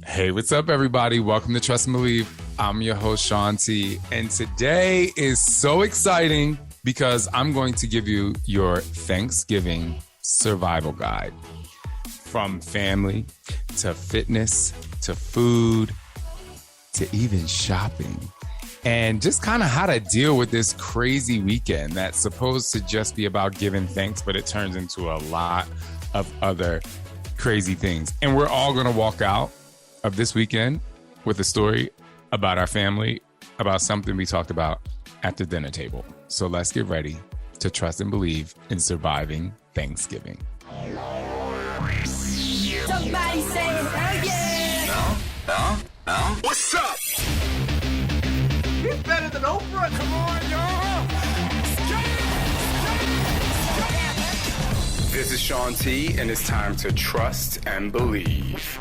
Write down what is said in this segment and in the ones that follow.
Hey, what's up, everybody? Welcome to Trust and Believe. I'm your host, Shaun T. And today is so exciting because I'm going to give you your Thanksgiving survival guide. From family to fitness to food to even shopping. And just kind of how to deal with this crazy weekend that's supposed to just be about giving thanks, but it turns into a lot of other crazy things. And we're all going to walk out of this weekend with a story about our family, about something we talked about at the dinner table. So let's get ready to trust and believe in surviving Thanksgiving. Somebody say hell yeah! No. What's up? He's better than Oprah. Come on, y'all. This is Shaun T, and it's time to trust and believe.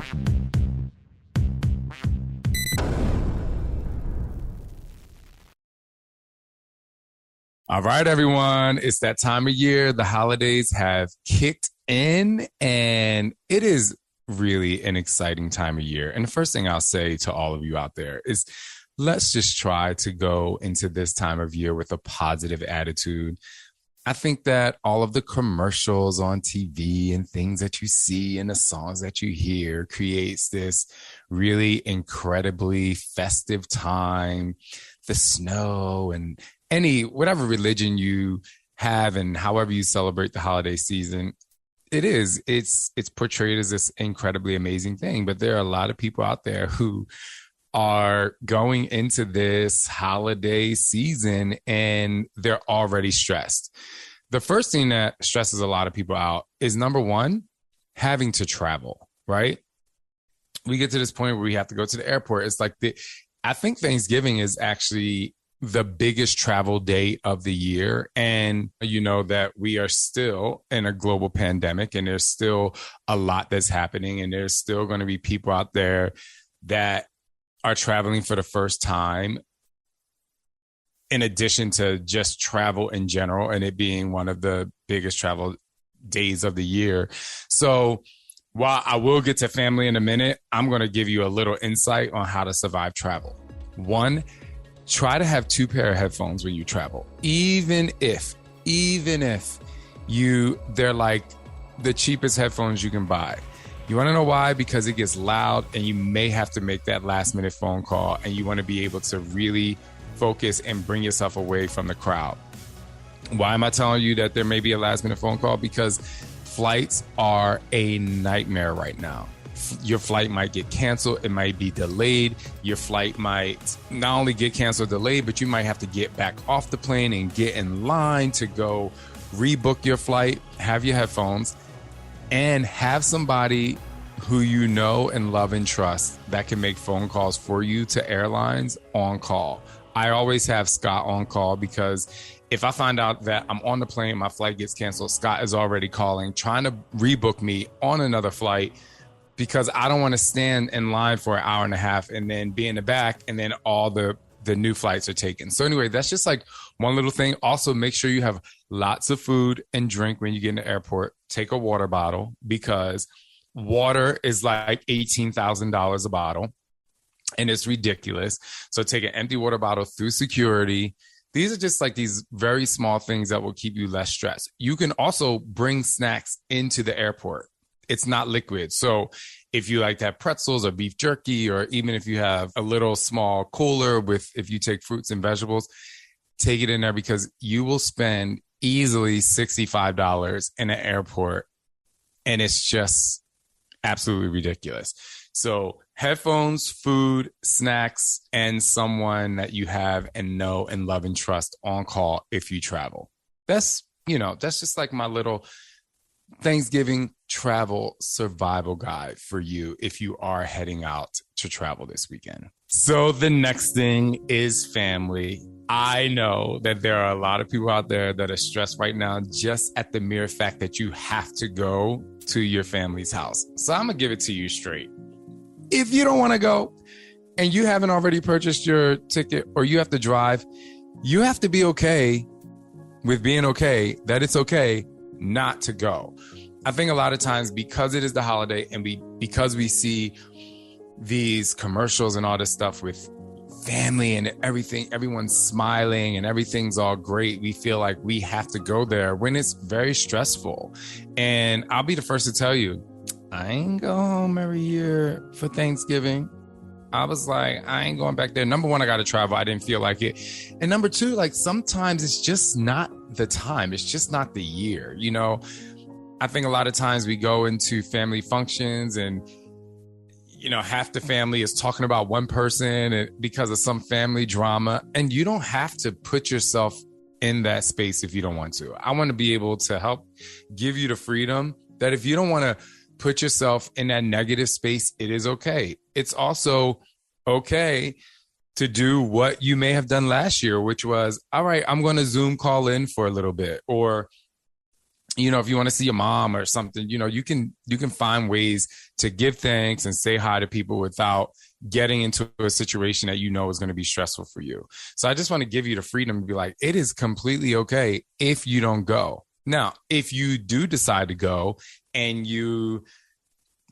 All right, everyone. It's that time of year. The holidays have kicked in, and it is really an exciting time of year. And the first thing I'll say to all of you out there is let's just try to go into this time of year with a positive attitude. I think that all of the commercials on TV and things that you see and the songs that you hear creates this really incredibly festive time. The snow and whatever religion you have and however you celebrate the holiday season, it's portrayed as this incredibly amazing thing. But there are a lot of people out there who are going into this holiday season and they're already stressed. The first thing that stresses a lot of people out is, number one, having to travel, right? We get to this point where we have to go to the airport. It's like I think Thanksgiving is actually the biggest travel day of the year. And you know that we are still in a global pandemic and there's still a lot that's happening. And there's still going to be people out there that are traveling for the first time, in addition to just travel in general and it being one of the biggest travel days of the year. So while I will get to family in a minute, I'm going to give you a little insight on how to survive travel. One, try to have 2 pair of headphones when you travel, even if they're like the cheapest headphones you can buy. You want to know why? Because it gets loud and you may have to make that last minute phone call and you want to be able to really focus and bring yourself away from the crowd. Why am I telling you that there may be a last minute phone call? Because flights are a nightmare right now. Your flight might get canceled. It might be delayed. Your flight might not only get canceled, delayed, but you might have to get back off the plane and get in line to go rebook your flight. Have your headphones and have somebody who you know and love and trust that can make phone calls for you to airlines on call. I always have Scott on call because if I find out that I'm on the plane, my flight gets canceled, Scott is already calling, trying to rebook me on another flight because I don't want to stand in line for an hour and a half and then be in the back and then all the new flights are taken. So anyway, that's just like one little thing. Also, make sure you have lots of food and drink when you get in the airport. Take a water bottle because water is like $18,000 a bottle and it's ridiculous. So take an empty water bottle through security. These are just like these very small things that will keep you less stressed. You can also bring snacks into the airport. It's not liquid. So if you like to have pretzels or beef jerky, or even if you have a little small cooler if you take fruits and vegetables, take it in there because you will spend easily $65 in an airport. And it's just absolutely ridiculous. So headphones, food, snacks, and someone that you have and know and love and trust on call if you travel. That's just like my little Thanksgiving travel survival guide for you if you are heading out to travel this weekend. So the next thing is family. I know that there are a lot of people out there that are stressed right now just at the mere fact that you have to go to your family's house. So I'm going to give it to you straight. If you don't want to go and you haven't already purchased your ticket or you have to drive, you have to be okay with being okay, that it's okay not to go. I think a lot of times because it is the holiday and because we see these commercials and all this stuff with family and everything, everyone's smiling and everything's all great. We feel like we have to go there when it's very stressful. And I'll be the first to tell you, I ain't go home every year for Thanksgiving. I was like, I ain't going back there. Number one, I got to travel. I didn't feel like it. And number two, like sometimes it's just not the time. It's just not the year. You know, I think a lot of times we go into family functions and, you know, half the family is talking about one person because of some family drama. And you don't have to put yourself in that space if you don't want to. I want to be able to help give you the freedom that if you don't want to put yourself in that negative space, it is okay. It's also okay to do what you may have done last year, which was, all right, I'm going to Zoom call in for a little bit. Or, you know, if you want to see your mom or something, you know, you can find ways to give thanks and say hi to people without getting into a situation that you know is going to be stressful for you. So I just want to give you the freedom to be like, it is completely okay if you don't go. Now, if you do decide to go and you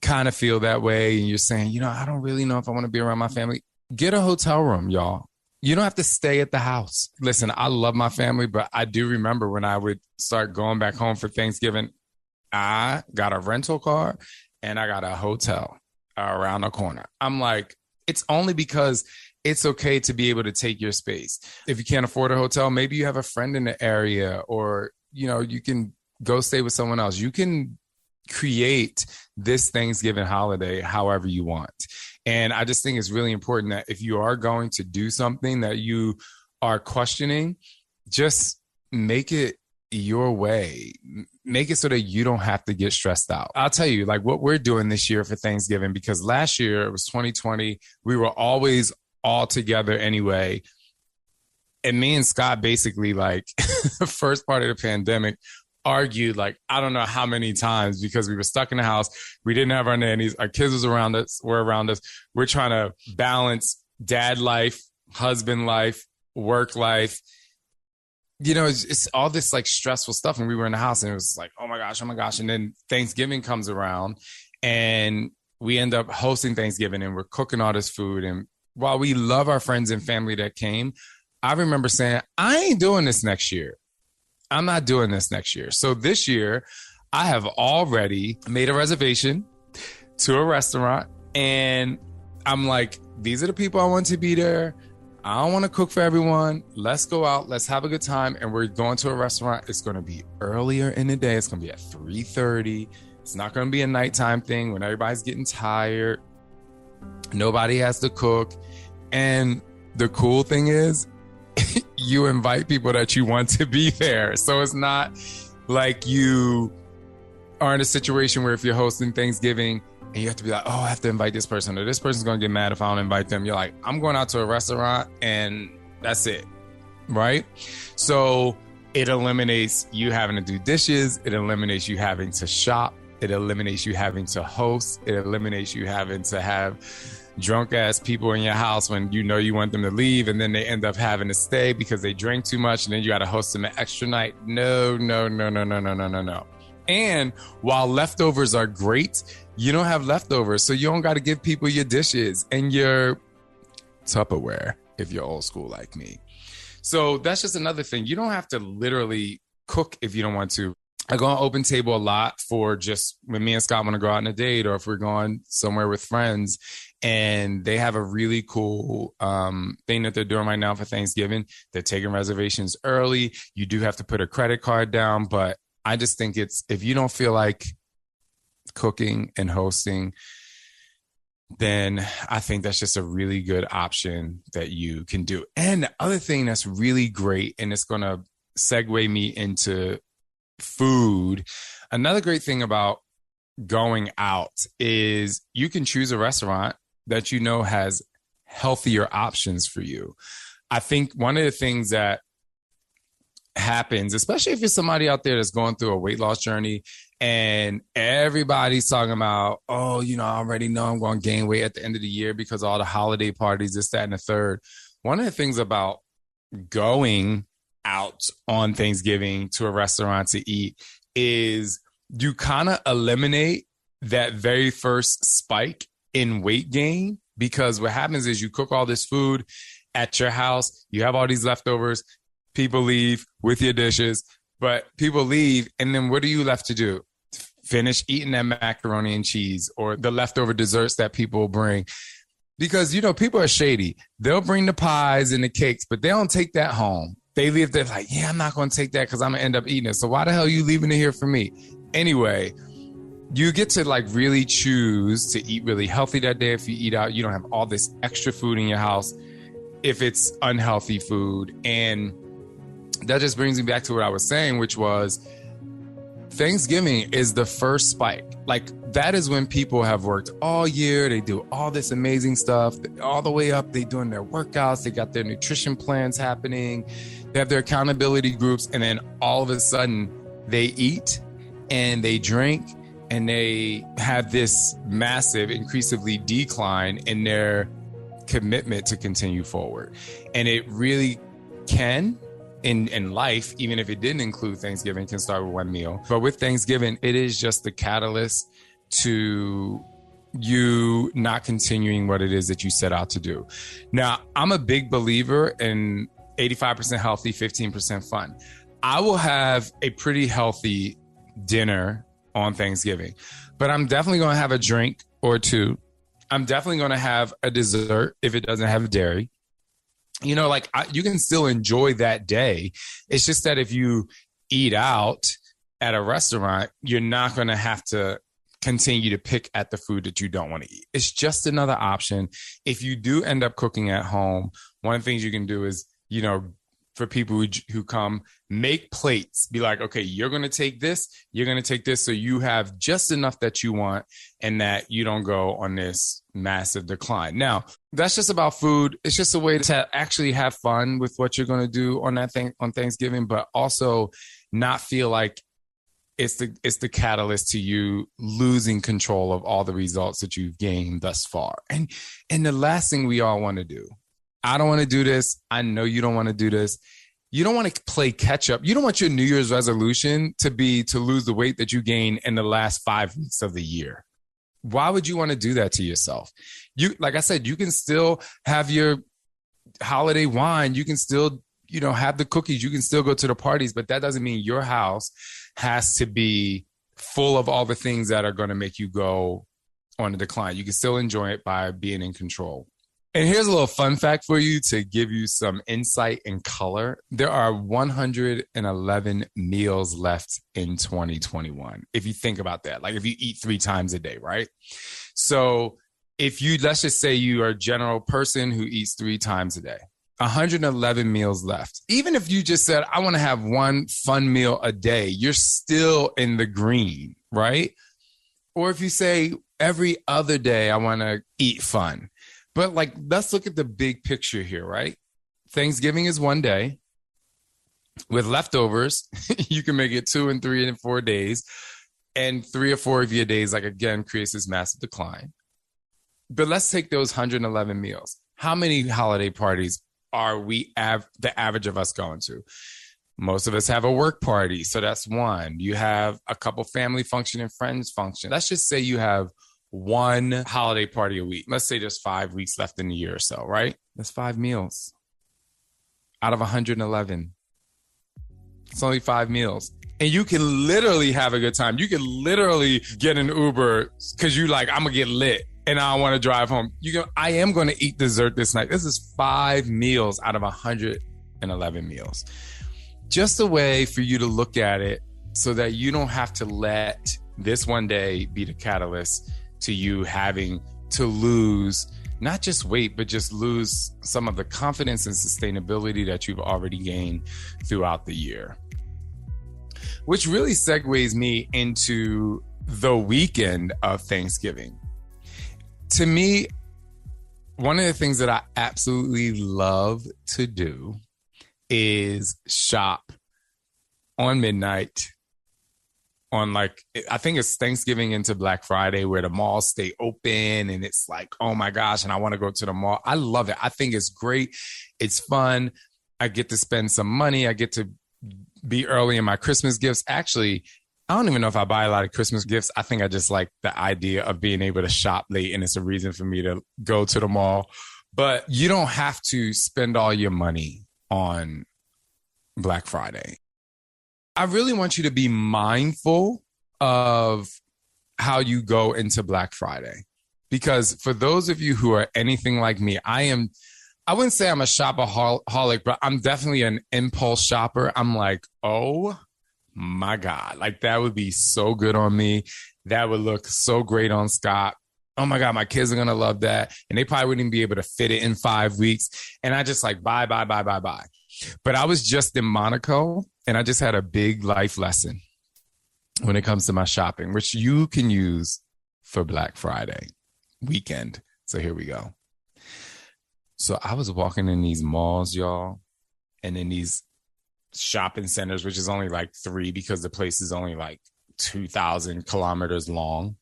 kind of feel that way and you're saying, you know, I don't really know if I want to be around my family, get a hotel room, y'all. You don't have to stay at the house. Listen, I love my family, but I do remember when I would start going back home for Thanksgiving, I got a rental car and I got a hotel around the corner. I'm like, it's only because it's okay to be able to take your space. If you can't afford a hotel, maybe you have a friend in the area, or, you know, you can go stay with someone else. You can create this Thanksgiving holiday however you want. And I just think it's really important that if you are going to do something that you are questioning, just make it your way. Make it so that you don't have to get stressed out. I'll tell you, like, what we're doing this year for Thanksgiving, because last year it was 2020. We were always all together anyway. And me and Scott basically, like, the first part of the pandemic, argued like I don't know how many times because we were stuck in the house. We didn't have our nannies. Our kids were around us. We're trying to balance dad life, husband life, work life. You know, it's all this like stressful stuff. And we were in the house and it was like, oh my gosh. And then Thanksgiving comes around and we end up hosting Thanksgiving and we're cooking all this food. And while we love our friends and family that came, I remember saying, I ain't doing this next year. I'm not doing this next year. So this year, I have already made a reservation to a restaurant. And I'm like, these are the people I want to be there. I don't want to cook for everyone. Let's go out. Let's have a good time. And we're going to a restaurant. It's going to be earlier in the day. It's going to be at 3:30. It's not going to be a nighttime thing when everybody's getting tired. Nobody has to cook. And the cool thing is, you invite people that you want to be there. So it's not like you are in a situation where if you're hosting Thanksgiving and you have to be like, oh, I have to invite this person or this person's going to get mad if I don't invite them. You're like, I'm going out to a restaurant and that's it. Right? So it eliminates you having to do dishes. It eliminates you having to shop. It eliminates you having to host. It eliminates you having to have drunk ass people in your house when you know you want them to leave and then they end up having to stay because they drank too much and then you got to host them an extra night. No. And while leftovers are great, you don't have leftovers. So you don't got to give people your dishes and your Tupperware if you're old school like me. So that's just another thing. You don't have to literally cook if you don't want to. I go on Open Table a lot for just when me and Scott want to go out on a date or if we're going somewhere with friends. And they have a really cool thing that they're doing right now for Thanksgiving. They're taking reservations early. You do have to put a credit card down. But I just think if you don't feel like cooking and hosting, then I think that's just a really good option that you can do. And the other thing that's really great, and it's going to segue me into food. Another great thing about going out is you can choose a restaurant that you know has healthier options for you. I think one of the things that happens, especially if you're somebody out there that's going through a weight loss journey and everybody's talking about, oh, you know, I already know I'm going to gain weight at the end of the year because all the holiday parties, this, that, and the third. One of the things about going out on Thanksgiving to a restaurant to eat is you kind of eliminate that very first spike in weight gain, because what happens is you cook all this food at your house, you have all these leftovers, people leave with your dishes, but people leave, and then what are you left to do? Finish eating that macaroni and cheese or the leftover desserts that people bring. Because, you know, people are shady. They'll bring the pies and the cakes, but they don't take that home. They leave there like, yeah, I'm not going to take that because I'm going to end up eating it. So why the hell are you leaving it here for me? Anyway, you get to like really choose to eat really healthy that day. If you eat out, you don't have all this extra food in your house if it's unhealthy food. And that just brings me back to what I was saying, which was Thanksgiving is the first spike. Like, that is when people have worked all year. They do all this amazing stuff all the way up. They doing their workouts. They got their nutrition plans happening. They have their accountability groups. And then all of a sudden they eat and they drink and they have this massive, increasingly decline in their commitment to continue forward. And it really can, in life, even if it didn't include Thanksgiving, can start with one meal. But with Thanksgiving, it is just the catalyst to you not continuing what it is that you set out to do. Now, I'm a big believer in 85% healthy, 15% fun. I will have a pretty healthy dinner on Thanksgiving, but I'm definitely going to have a drink or two. I'm definitely going to have a dessert if it doesn't have dairy. You know, like you can still enjoy that day. It's just that if you eat out at a restaurant, you're not going to have to continue to pick at the food that you don't want to eat. It's just another option. If you do end up cooking at home, one of the things you can do is, you know, for people who come, make plates. Be like, okay, you're going to take this, you're going to take this. So you have just enough that you want and that you don't go on this massive decline. Now, that's just about food. It's just a way to actually have fun with what you're going to do on that thing on Thanksgiving, but also not feel like it's the catalyst to you losing control of all the results that you've gained thus far. And the last thing we all want to do, I don't want to do this. I know you don't want to do this. You don't want to play catch up. You don't want your New Year's resolution to be to lose the weight that you gained in the last 5 weeks of the year. Why would you want to do that to yourself? You, like I said, you can still have your holiday wine. You can still, you know, have the cookies. You can still go to the parties, but that doesn't mean your house has to be full of all the things that are going to make you go on a decline. You can still enjoy it by being in control. And here's a little fun fact for you to give you some insight and color. There are 111 meals left in 2021. If you think about that, like if you eat 3 times a day, right? So if you, let's just say you are a general person who eats 3 times a day, 111 meals left. Even if you just said, I want to have one fun meal a day, you're still in the green, right? Or if you say every other day, I want to eat fun. But like, let's look at the big picture here, right? Thanksgiving is one day. With leftovers, you can make it 2 and 3 and 4 days. And 3 or 4 of your days, like again, creates this massive decline. But let's take those 111 meals. How many holiday parties are we the average of us going to? Most of us have a work party. So that's one. You have a couple family function and friends function. Let's just say you have one holiday party a week. Let's say there's 5 weeks left in the year or so, right? That's 5 meals out of 111. It's only 5 meals. And you can literally have a good time. You can literally get an Uber because you like, I'm going to get lit and I want to drive home. I am going to eat dessert this night. This is 5 meals out of 111 meals. Just a way for you to look at it so that you don't have to let this one day be the catalyst to you having to lose not just weight, but just lose some of the confidence and sustainability that you've already gained throughout the year. Which really segues me into the weekend of Thanksgiving. To me, one of the things that I absolutely love to do is shop on midnight on like, I think it's Thanksgiving into Black Friday where the malls stay open and it's like, oh my gosh, and I want to go to the mall. I love it. I think it's great. It's fun. I get to spend some money. I get to be early in my Christmas gifts. Actually, I don't even know if I buy a lot of Christmas gifts. I think I just like the idea of being able to shop late, and it's a reason for me to go to the mall. But you don't have to spend all your money on Black Friday. I really want you to be mindful of how you go into Black Friday. Because for those of you who are anything like me, I wouldn't say I'm a shopaholic, but I'm definitely an impulse shopper. I'm like, oh my God, like that would be so good on me. That would look so great on Scott. Oh my God, my kids are going to love that. And they probably wouldn't even be able to fit it in 5 weeks. And I just like, buy. But I was just in Monaco and I just had a big life lesson when it comes to my shopping, which you can use for Black Friday weekend. So here we go. So I was walking in these malls, y'all, and in these shopping centers, which is only like 3 because the place is only like 2,000 kilometers long.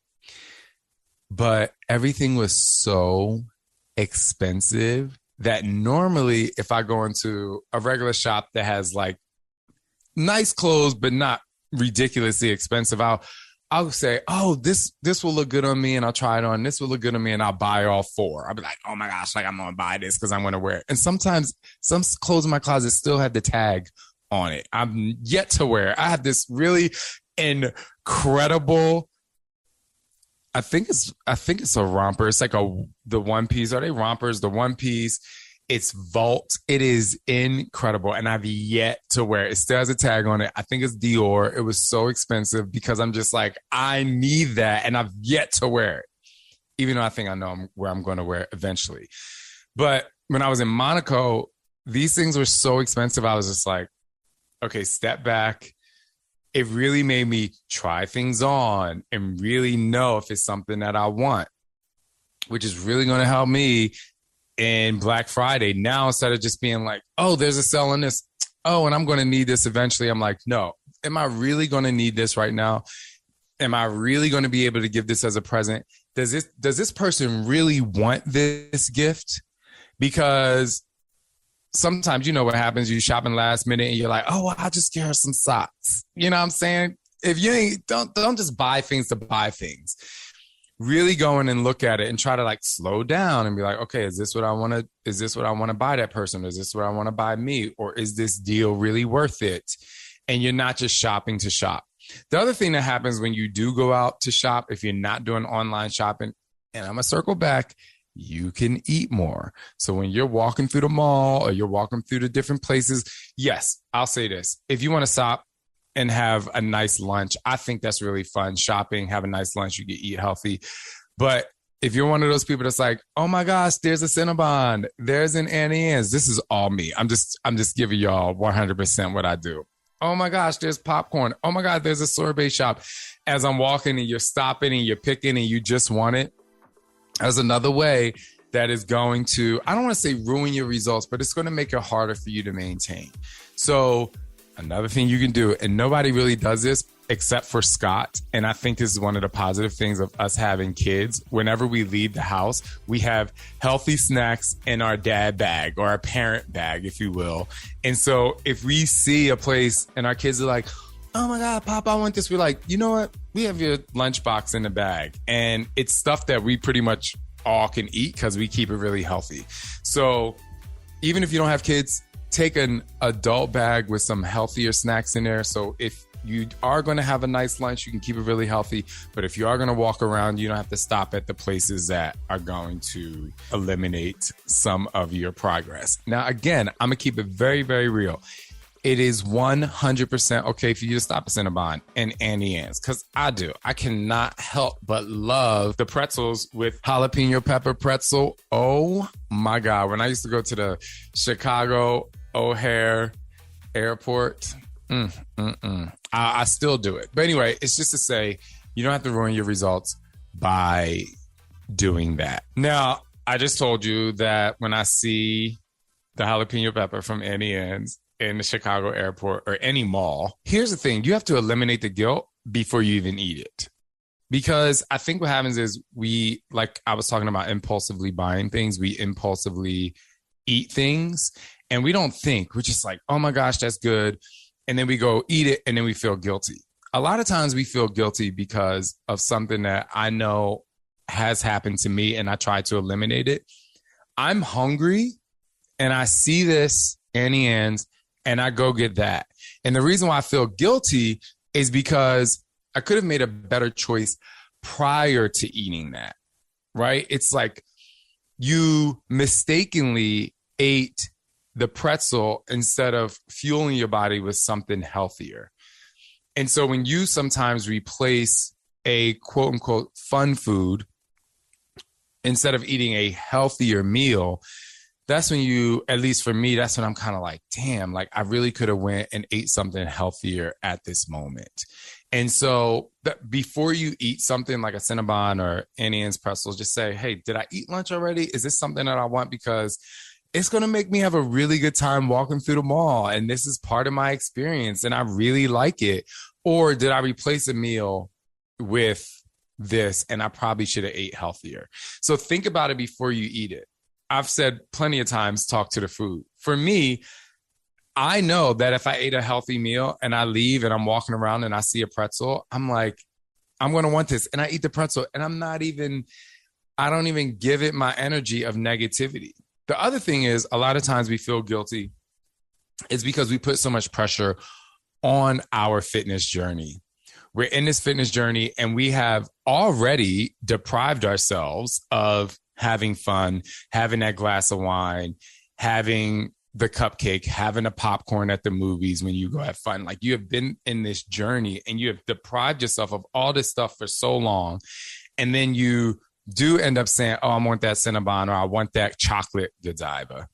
But everything was so expensive that normally if I go into a regular shop that has like nice clothes, but not ridiculously expensive, I'll say, oh, this will look good on me, and I'll try it on. This will look good on me, and I'll buy all 4. I'll be like, oh my gosh, like I'm gonna buy this because I'm gonna wear it. And sometimes some clothes in my closet still have the tag on it. I'm yet to wear it. I have this really incredible, I think it's a romper. It's like the one piece. Are they rompers? The one piece. It's Vault. It is incredible. And I've yet to wear it. It still has a tag on it. I think it's Dior. It was so expensive because I'm just like, I need that. And I've yet to wear it, even though I think I know where I'm going to wear it eventually. But when I was in Monaco, these things were so expensive. I was just like, okay, step back. It really made me try things on and really know if it's something that I want, which is really going to help me in Black Friday. Now, instead of just being like, oh, there's a sale on this. Oh, and I'm going to need this eventually. I'm like, no, am I really going to need this right now? Am I really going to be able to give this as a present? Does this person really want this gift? Because sometimes, you know what happens, you shopping last minute and you're like, oh, well, I'll just get her some socks. You know what I'm saying? If you ain't, don't just buy things to buy things. Really go in and look at it and try to like slow down and be like, okay, is this what I want to buy that person? Is this what I want to buy me? Or is this deal really worth it? And you're not just shopping to shop. The other thing that happens when you do go out to shop, if you're not doing online shopping, and I'm going to circle back, you can eat more. So when you're walking through the mall or you're walking through the different places, yes, I'll say this. If you want to stop and have a nice lunch, I think that's really fun. Shopping, have a nice lunch, you can eat healthy. But if you're one of those people that's like, oh my gosh, there's a Cinnabon, there's an Annie Ann's, this is all me. I'm just giving y'all 100% what I do. Oh my gosh, there's popcorn. Oh my God, there's a sorbet shop. As I'm walking and you're stopping and you're picking and you just want it, as another way that is going to, I don't want to say ruin your results, but it's going to make it harder for you to maintain. So another thing you can do, and nobody really does this except for Scott, and I think this is one of the positive things of us having kids. Whenever we leave the house, we have healthy snacks in our dad bag or our parent bag, if you will. And so if we see a place and our kids are like, oh my God, Pop, I want this, we're like, you know what? We have your lunchbox in the bag. And it's stuff that we pretty much all can eat because we keep it really healthy. So even if you don't have kids, take an adult bag with some healthier snacks in there. So if you are going to have a nice lunch, you can keep it really healthy. But if you are going to walk around, you don't have to stop at the places that are going to eliminate some of your progress. Now, again, I'm going to keep it very, very real. It is 100% okay for you to stop at Cinnabon and Annie Ann's, because I do. I cannot help but love the pretzels with jalapeno pepper pretzel. Oh my God. When I used to go to the Chicago O'Hare Airport, I still do it. But anyway, it's just to say you don't have to ruin your results by doing that. Now, I just told you that when I see the jalapeno pepper from Annie Ann's in the Chicago airport or any mall, here's the thing. You have to eliminate the guilt before you even eat it. Because I think what happens is we, like I was talking about impulsively buying things, we impulsively eat things and we don't think. We're just like, oh my gosh, that's good. And then we go eat it and then we feel guilty. A lot of times we feel guilty because of something that I know has happened to me and I try to eliminate it. I'm hungry and I see this Annie Ann's and I go get that. And the reason why I feel guilty is because I could have made a better choice prior to eating that, right? It's like you mistakenly ate the pretzel instead of fueling your body with something healthier. And so when you sometimes replace a quote unquote fun food instead of eating a healthier meal, that's when you, at least for me, that's when I'm kind of like, damn, like I really could have went and ate something healthier at this moment. And so before you eat something like a Cinnabon or Annie Ann's pretzels, just say, hey, did I eat lunch already? Is this something that I want? Because it's going to make me have a really good time walking through the mall. And this is part of my experience and I really like it. Or did I replace a meal with this and I probably should have ate healthier? So think about it before you eat it. I've said plenty of times, talk to the food. For me, I know that if I ate a healthy meal and I leave and I'm walking around and I see a pretzel, I'm like, I'm going to want this. And I eat the pretzel and I don't even give it my energy of negativity. The other thing is a lot of times we feel guilty. It's because we put so much pressure on our fitness journey. We're in this fitness journey and we have already deprived ourselves of having fun, having that glass of wine, having the cupcake, having a popcorn at the movies when you go have fun. Like you have been in this journey and you have deprived yourself of all this stuff for so long. And then you do end up saying, oh, I want that Cinnabon or I want that chocolate Godiva.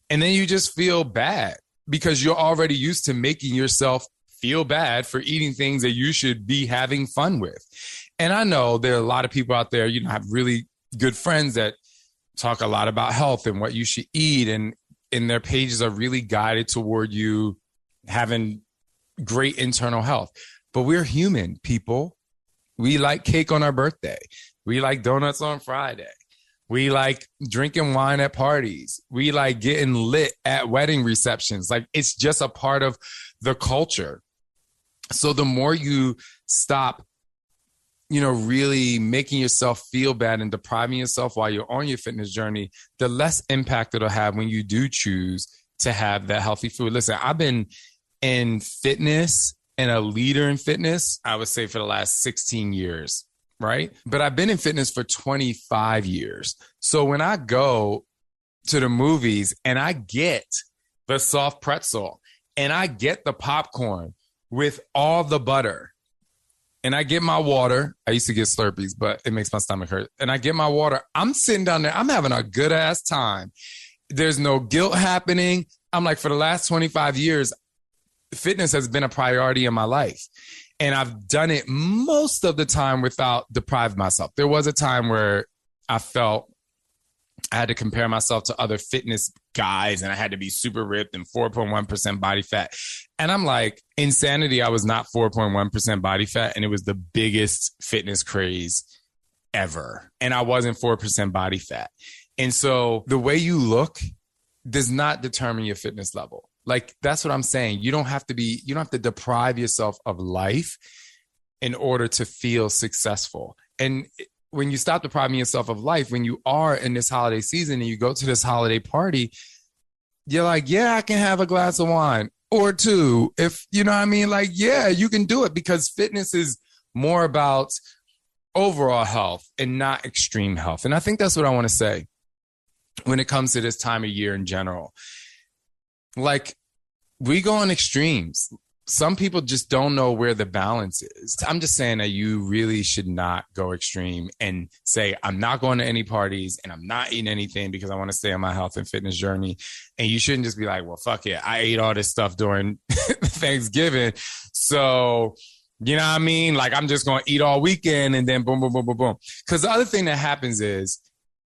And then you just feel bad because you're already used to making yourself feel bad for eating things that you should be having fun with. And I know there are a lot of people out there, have really good friends that talk a lot about health and what you should eat. And their pages are really guided toward you having great internal health. But we're human people. We like cake on our birthday. We like donuts on Friday. We like drinking wine at parties. We like getting lit at wedding receptions. Like it's just a part of the culture. So the more you stop, really making yourself feel bad and depriving yourself while you're on your fitness journey, the less impact it'll have when you do choose to have that healthy food. Listen, I've been in fitness and a leader in fitness, I would say for the last 16 years, right? But I've been in fitness for 25 years. So when I go to the movies and I get the soft pretzel and I get the popcorn with all the butter, and I get my water. I used to get Slurpees, but it makes my stomach hurt. And I get my water. I'm sitting down there. I'm having a good ass time. There's no guilt happening. I'm like, for the last 25 years, fitness has been a priority in my life. And I've done it most of the time without depriving myself. There was a time where I felt I had to compare myself to other fitness guys and I had to be super ripped and 4.1% body fat. And I'm like, insanity, I was not 4.1% body fat. And it was the biggest fitness craze ever. And I wasn't 4% body fat. And so the way you look does not determine your fitness level. Like, that's what I'm saying. You don't have to deprive yourself of life in order to feel successful. And when you stop depriving yourself of life, when you are in this holiday season and you go to this holiday party, you're like, yeah, I can have a glass of wine or two. If you know what I mean? Like, yeah, you can do it because fitness is more about overall health and not extreme health. And I think that's what I want to say when it comes to this time of year in general. Like, we go on extremes. Some people just don't know where the balance is. I'm just saying that you really should not go extreme and say, I'm not going to any parties and I'm not eating anything because I want to stay on my health and fitness journey. And you shouldn't just be like, well, fuck it. I ate all this stuff during Thanksgiving. So, you know what I mean? Like, I'm just going to eat all weekend and then boom, boom, boom, boom, boom. Because the other thing that happens is,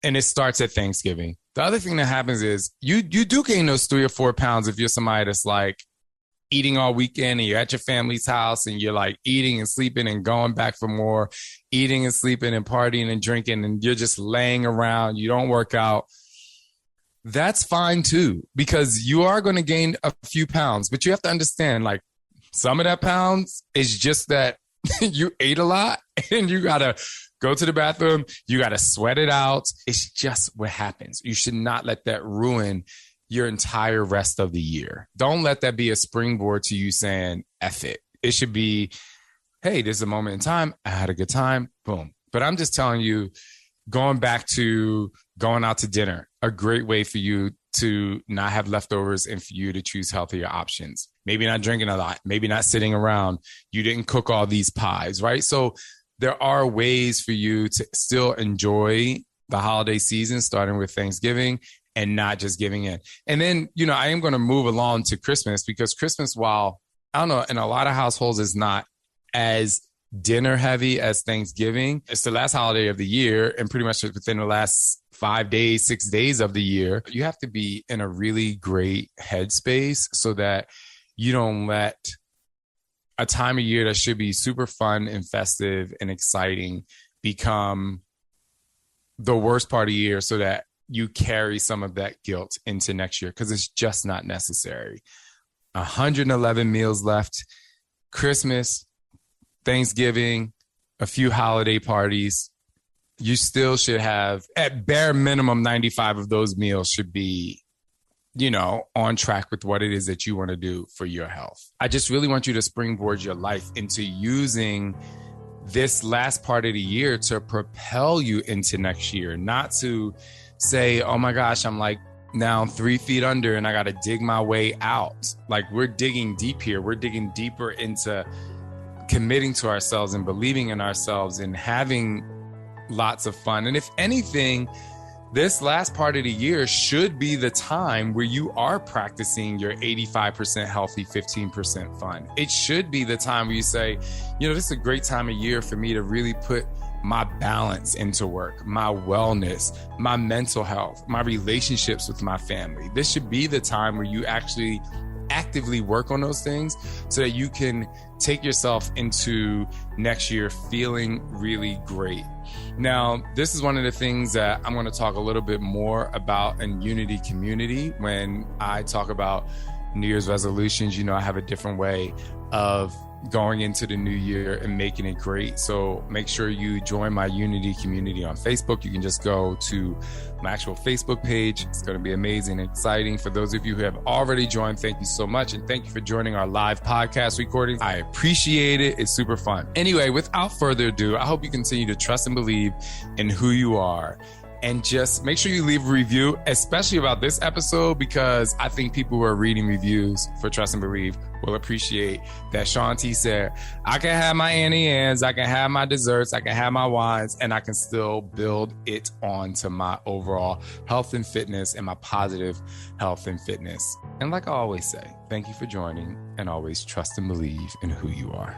and it starts at Thanksgiving, the other thing that happens is you do gain those 3 or 4 pounds if you're somebody that's like, eating all weekend and you're at your family's house and you're like eating and sleeping and going back for more, eating and sleeping and partying and drinking, and you're just laying around, you don't work out. That's fine too, because you are going to gain a few pounds, but you have to understand, like, Some of that pounds is just that you ate a lot and you got to go to the bathroom. You got to sweat it out. It's just what happens. You should not let that ruin your entire rest of the year. Don't let that be a springboard to you saying, F it. It should be, hey, this is a moment in time. I had a good time. Boom. But I'm just telling you, going back to going out to dinner, a great way for you to not have leftovers and for you to choose healthier options. Maybe not drinking a lot, maybe not sitting around. You didn't cook all these pies, right? So there are ways for you to still enjoy the holiday season, starting with Thanksgiving and not just giving in. And then, I am going to move along to Christmas, because Christmas, while I don't know, in a lot of households is not as dinner heavy as Thanksgiving. It's the last holiday of the year, and pretty much within the last 5 days, 6 days of the year, you have to be in a really great headspace so that you don't let a time of year that should be super fun and festive and exciting become the worst part of the year, so that you carry some of that guilt into next year, because it's just not necessary. 111 meals left. Christmas, Thanksgiving, a few holiday parties. You still should have, at bare minimum, 95 of those meals should be, on track with what it is that you want to do for your health. I just really want you to springboard your life into using this last part of the year to propel you into next year, not to say, oh my gosh, I'm like now 3 feet under and I got to dig my way out. Like, we're digging deep here. We're digging deeper into committing to ourselves and believing in ourselves and having lots of fun. And if anything, this last part of the year should be the time where you are practicing your 85% healthy, 15% fun. It should be the time where you say, this is a great time of year for me to really put my balance into work, my wellness, my mental health, my relationships with my family. This should be the time where you actually actively work on those things so that you can take yourself into next year feeling really great. Now, this is one of the things that I'm going to talk a little bit more about in Unity Community. When I talk about New Year's resolutions, I have a different way of going into the new year and making it great. So make sure you join my Unity Community on Facebook. You can just go to my actual Facebook page. It's going to be amazing and exciting. For those of you who have already joined, thank you so much. And thank you for joining our live podcast recordings. I appreciate it. It's super fun. Anyway, without further ado, I hope you continue to trust and believe in who you are. And just make sure you leave a review, especially about this episode, because I think people who are reading reviews for Trust and Believe will appreciate that Shaun T said, I can have my Annie Ann's, I can have my desserts, I can have my wines, and I can still build it onto my overall health and fitness and my positive health and fitness. And like I always say, thank you for joining, and always trust and believe in who you are.